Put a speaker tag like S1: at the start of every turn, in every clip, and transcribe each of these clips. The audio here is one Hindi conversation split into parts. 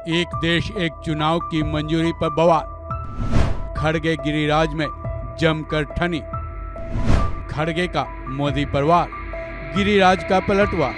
S1: एक देश एक चुनाव की मंजूरी पर बवाल। खड़गे गिरिराज में जमकर ठनी। खड़गे का मोदी परवार, गिरिराज का पलटवार।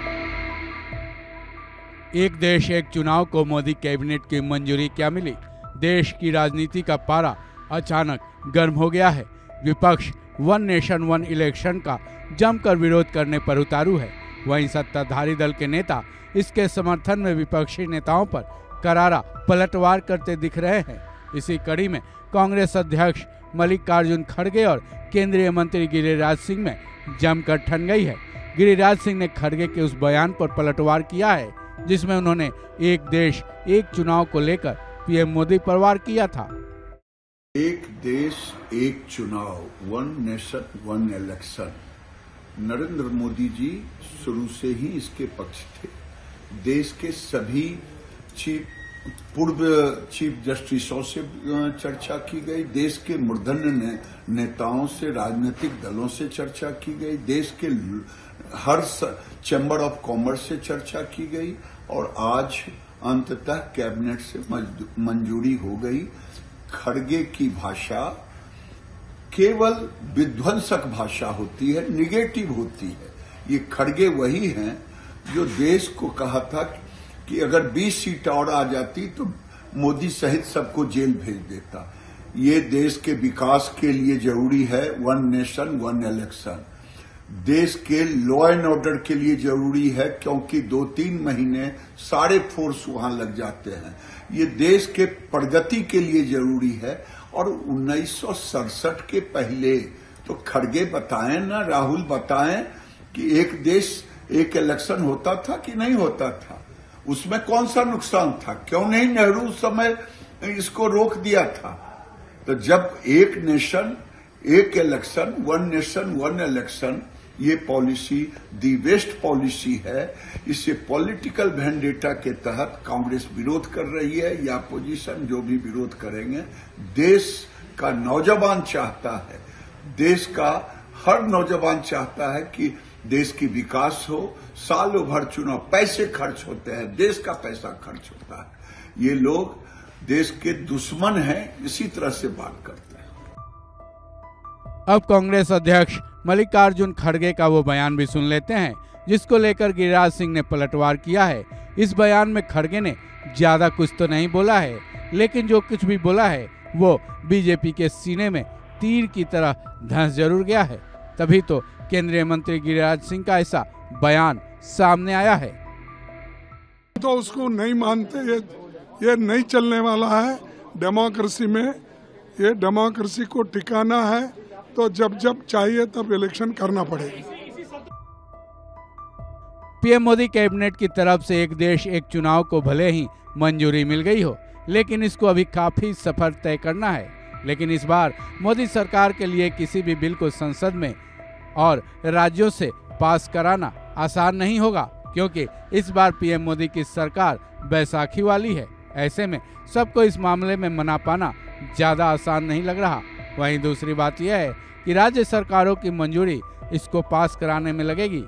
S1: एक देश एक चुनाव को मोदी कैबिनेट की मंजूरी क्या मिली? देश की राजनीति का पारा अचानक गर्म हो गया है। विपक्ष वन नेशन वन इलेक्शन का जमकर विरोध करने पर उतारू है। वहीं सत्ताधारी दल के नेता इसके समर्थन में विपक्षी नेताओं पर करारा पलटवार करते दिख रहे हैं। इसी कड़ी में कांग्रेस अध्यक्ष मल्लिकार्जुन खड़गे और केंद्रीय मंत्री गिरिराज सिंह में जमकर ठन गई है। गिरिराज सिंह ने खड़गे के उस बयान पर पलटवार किया है जिसमें उन्होंने एक देश एक चुनाव को लेकर पीएम मोदी पर वार किया था।
S2: एक देश एक चुनाव, one nation one election. Narendra Modi ji शुरू से ही इसके पक्ष थे। देश के सभी पूर्व चीफ जस्टिसों से चर्चा की गई, देश के मूर्धन्य नेताओं से, राजनीतिक दलों से चर्चा की गई, देश के हर चैम्बर ऑफ कॉमर्स से चर्चा की गई और आज अंततः कैबिनेट से मंजूरी हो गई। खड़गे की भाषा केवल विध्वंसक भाषा होती है, निगेटिव होती है। ये खड़गे वही हैं जो देश को कहा था कि अगर 20 सीट और आ जाती तो मोदी सहित सबको जेल भेज देता। ये देश के विकास के लिए जरूरी है वन नेशन वन इलेक्शन। देश के लॉ एंड ऑर्डर के लिए जरूरी है क्योंकि 2-3 महीने सारे फोर्स वहां लग जाते हैं। ये देश के प्रगति के लिए जरूरी है। और 1967 के पहले तो खड़गे बताएं ना, राहुल बताएं कि एक देश एक इलेक्शन होता था कि नहीं होता था? उसमें कौन सा नुकसान था? क्यों नहीं नेहरू उस समय इसको रोक दिया था? तो जब एक नेशन एक election, one nation one election, ये पॉलिसी दी बेस्ट पॉलिसी है। इसे पॉलिटिकल वेंडेटा के तहत कांग्रेस विरोध कर रही है या अपोजिशन जो भी विरोध करेंगे। देश का नौजवान चाहता है, देश का हर नौजवान चाहता है कि देश की विकास हो। सालों भर चुनाव, पैसे खर्च होते हैं, देश का पैसा खर्च होता है। ये लोग देश के दुश्मन हैं, इसी तरह से बात करते हैं।
S1: अब कांग्रेस अध्यक्ष मल्लिकार्जुन खड़गे का वो बयान भी सुन लेते हैं जिसको लेकर गिरिराज सिंह ने पलटवार किया है। इस बयान में खड़गे ने ज्यादा कुछ तो नहीं बोला है, लेकिन जो कुछ भी बोला है वो बीजेपी के सीने में तीर की तरह धंस जरूर गया है। तभी तो केंद्रीय मंत्री गिरिराज सिंह का ऐसा बयान सामने आया है।
S3: तो उसको नहीं मानते, ये नहीं चलने वाला है डेमोक्रेसी में। ये डेमोक्रेसी को टिकाना है तो जब जब चाहिए तब इलेक्शन करना पड़ेगा।
S1: पीएम मोदी कैबिनेट की तरफ से एक देश एक चुनाव को भले ही मंजूरी मिल गई हो, लेकिन इसको अभी काफी सफर तय करना है। लेकिन इस बार मोदी सरकार के लिए किसी भी बिल को संसद में और राज्यों से पास कराना आसान नहीं होगा, क्योंकि इस बार पीएम मोदी की सरकार बैसाखी वाली है। ऐसे में सबको इस मामले में मना पाना ज्यादा आसान नहीं लग रहा। वहीं दूसरी बात यह है कि राज्य सरकारों की मंजूरी इसको पास कराने में लगेगी।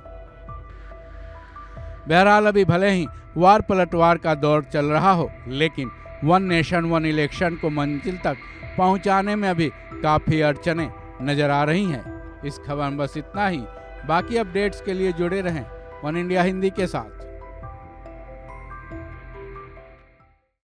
S1: बहरहाल अभी भले ही वार पलटवार का दौर चल रहा हो, लेकिन वन नेशन वन इलेक्शन को मंजिल तक पहुंचाने में अभी काफी अड़चनें नजर आ रही हैं। इस खबर में बस इतना ही। बाकी अपडेट्स के लिए जुड़े रहें वन इंडिया हिंदी के साथ।